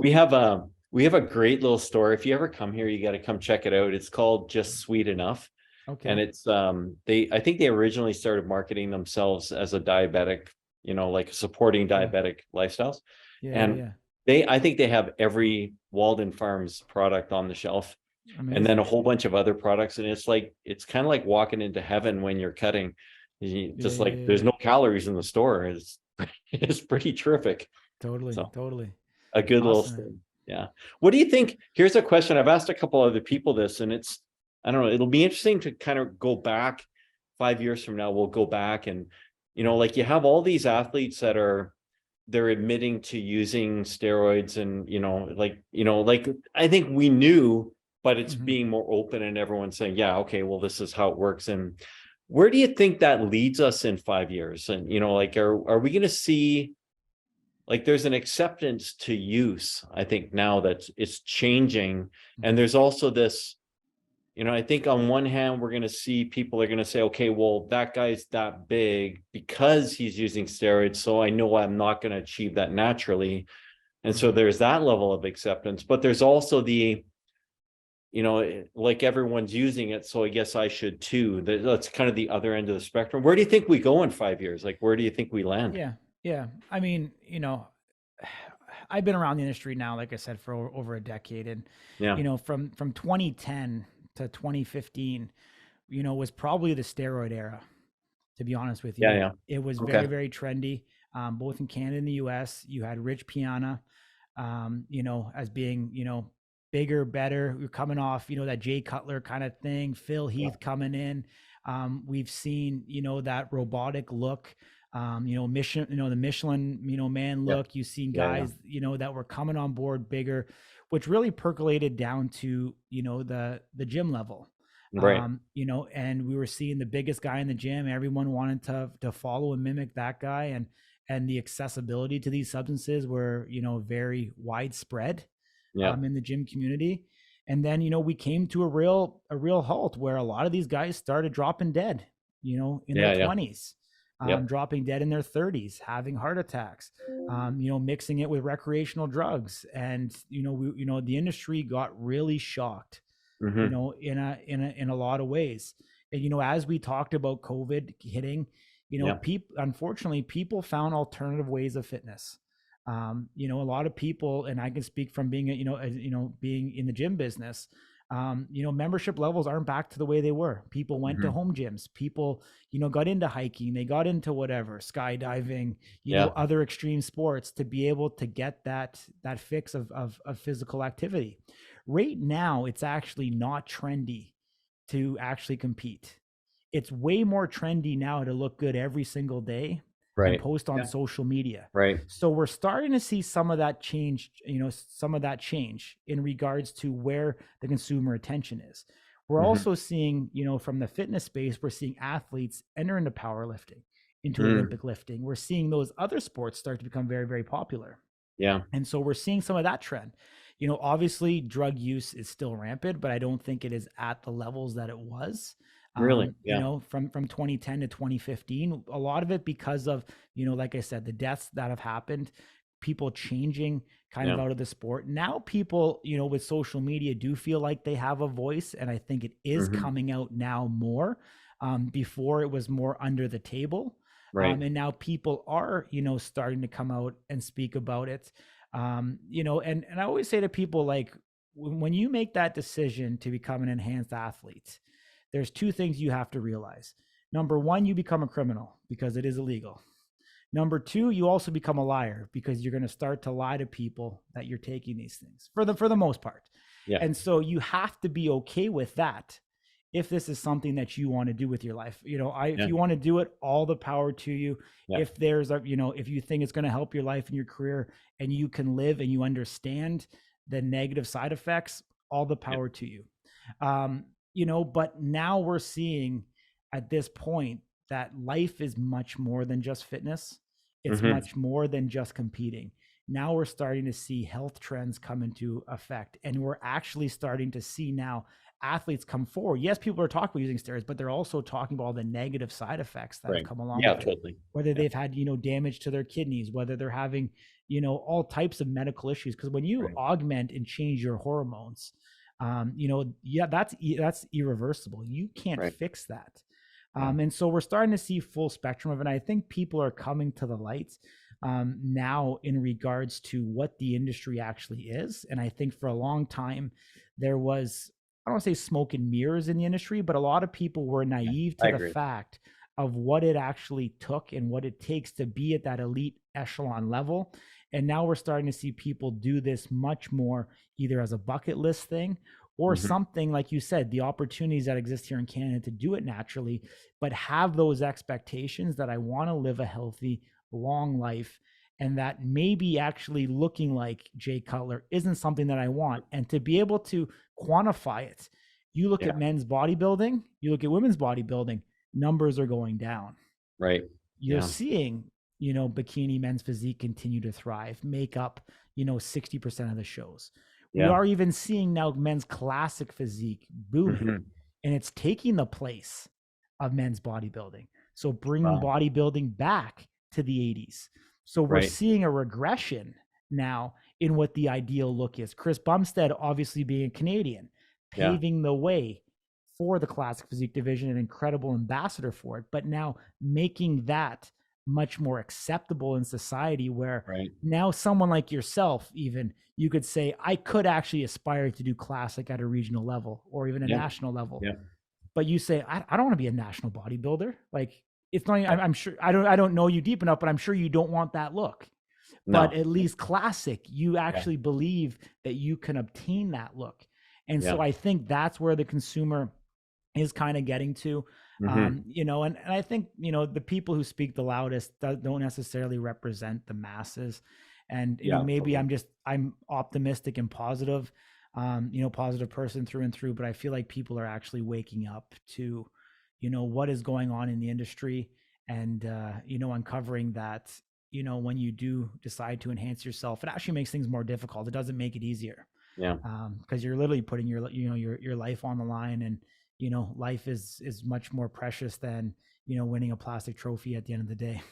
we have a great little store. If you ever come here, you got to come check it out. It's called Just Sweet Enough. And Okay. it's I think they originally started marketing themselves as a diabetic, like supporting Yeah. diabetic lifestyles. Yeah. Yeah. And Yeah. I think they have every Walden Farms product on the shelf, and then a Amazing. whole bunch of other products. And it's kind of like walking into heaven when you're cutting. Yeah. Just Yeah. like Yeah. there's Yeah. no calories in the store. It's pretty terrific. Totally. So Totally. a good little Awesome. thing. Yeah. What do you think? Here's a question. I've asked a couple other people this, and I don't know, it'll be interesting to kind of go back 5 years from now. We'll go back and, like you have all these athletes that they're admitting to using steroids and, like I think we knew, but it's Mhm. being more open and everyone's saying, yeah, okay, well, this is how it works. And where do you think that leads us in 5 years? And, like, are we going to see, like, there's an acceptance to use, I think now that it's changing. And Mhm. there's also this, I think on one hand, we're going to see people are going to say, okay, well, that guy's that big because he's using steroids. So I know I'm not going to achieve that naturally. And so Mhm. there's that level of acceptance, but there's also the, like everyone's using it. So I guess I should too. That's kind of the other end of the spectrum. Where do you think we go in 5 years? Like, where do you think we land? Yeah. Yeah. I mean, I've been around the industry now, like I said, for over a decade, and Yeah. from 2010 to 2015, was probably the steroid era. To be honest with Yeah. you, Yeah. it was Okay. very, very trendy, both in Canada and the U.S. You had Rich Piana, as being, bigger, better. We're coming off, that Jay Cutler kind of thing. Phil Yeah. Heath coming in. We've seen, that robotic look. The Michelin, man Yeah. look. You've seen Yeah. Yeah. guys, that were coming on board bigger, which really percolated down to, the gym level. Right. And we were seeing the biggest guy in the gym. Everyone wanted to follow and mimic that guy, and the accessibility to these substances were, very widespread Yeah. in the gym community. And then, we came to a real halt where a lot of these guys started dropping dead, in their Yeah. Yeah. 20s, Yep. dropping dead in their 30s, having heart attacks, mixing it with recreational drugs. And, the industry got really shocked, Hmm. in a lot of ways. And, as we talked about COVID hitting, Yeah. unfortunately, people found alternative ways of fitness. A lot of people, and I can speak from being, being in the gym business. Membership levels aren't back to the way they were. People went to Hmm. home gyms. People, got into hiking. They got into whatever, skydiving, Yeah. other extreme sports to be able to get that fix of physical activity. Right now, it's actually not trendy to actually compete. It's way more trendy now to look good every single day and Right. post on Yeah. social media. Right. So we're starting to see some of that change, in regards to where the consumer attention is. We're Hmm. also seeing, from the fitness space, we're seeing athletes enter into powerlifting, into Mm. Olympic lifting. We're seeing those other sports start to become very, very popular. Yeah. And so we're seeing some of that trend. Obviously drug use is still rampant, but I don't think it is at the levels that it was. Really. Yeah. From 2010 to 2015, a lot of it because of, like I said, the deaths that have happened, people changing kind of Yeah. out of the sport. Now people, with social media do feel like they have a voice. And I think it is Hmm. coming out now more. Before it was more under the table. Right. And now people are, starting to come out and speak about it. And I always say to people, like, when you make that decision to become an enhanced athlete, there's two things you have to realize. Number one, you become a criminal because it is illegal. Number two, you also become a liar because you're going to start to lie to people that you're taking these things for the most part. Yeah. And so you have to be okay with that if this is something that you want to do with your life. If Yeah. you want to do it, all the power to you. Yeah. If there's if you think it's going to help your life and your career and you can live and you understand the negative side effects, all the Yeah. power to you. But now we're seeing at this point that life is much more than just fitness. It's Hmm. much more than just competing. Now we're starting to see health trends come into effect, and we're actually starting to see now athletes come forward. Yes, people are talking about using steroids, but they're also talking about all the negative side effects that have Right. come along Yeah. with it. Totally. Whether Yeah. they've had, damage to their kidneys, whether they're having, all types of medical issues. Because when you Right. augment and change your hormones, yeah, that's irreversible. You can't Right. fix that. Yeah. And so we're starting to see full spectrum of it. And I think people are coming to the light now in regards to what the industry actually is. And I think for a long time, there was, I don't want to say smoke and mirrors in the industry, but a lot of people were Yeah. naive I to the agree. fact of what it actually took and what it takes to be at that elite echelon level. And now we're starting to see people do this much more either as a bucket list thing or Mhm. something like you said, the opportunities that exist here in Canada to do it naturally, but have those expectations that I want to live a healthy, long life, and that maybe actually looking like Jay Cutler isn't something that I want. And to be able to quantify it, you look Yeah. at men's bodybuilding, you look at women's bodybuilding, numbers are going down. Right. You're Yeah. seeing, bikini men's physique continue to thrive, make up, 60% of the shows. We Yeah. are even seeing now men's classic physique booming, Mhm. and it's taking the place of men's bodybuilding. So bringing Wow. bodybuilding back to the 80s. So we're Right. seeing a regression now in what the ideal look is. Chris Bumstead, obviously being a Canadian, Yeah. paving the way for the classic physique division, an incredible ambassador for it, but now making that much more acceptable in society where Right. now someone like yourself, even you could say, I could actually aspire to do classic at a regional level or even a Yeah. national level. Yeah. But you say, I don't want to be a national bodybuilder. Like it's not, Right. I'm sure I don't know you deep enough, but I'm sure you don't want that look. But No. at least classic, you Yeah. actually believe that you can obtain that look. And Yeah. so I think that's where the consumer is kind of getting to, Mhm. and I think, the people who speak the loudest don't necessarily represent the masses. And, Yeah. maybe Totally. I'm optimistic and positive, positive person through and through, but I feel like people are actually waking up to, what is going on in the industry and, uncovering that, when you do decide to enhance yourself, it actually makes things more difficult. It doesn't make it easier, Yeah. because you're literally putting your life on the line, and life is much more precious than winning a plastic trophy at the end of the day.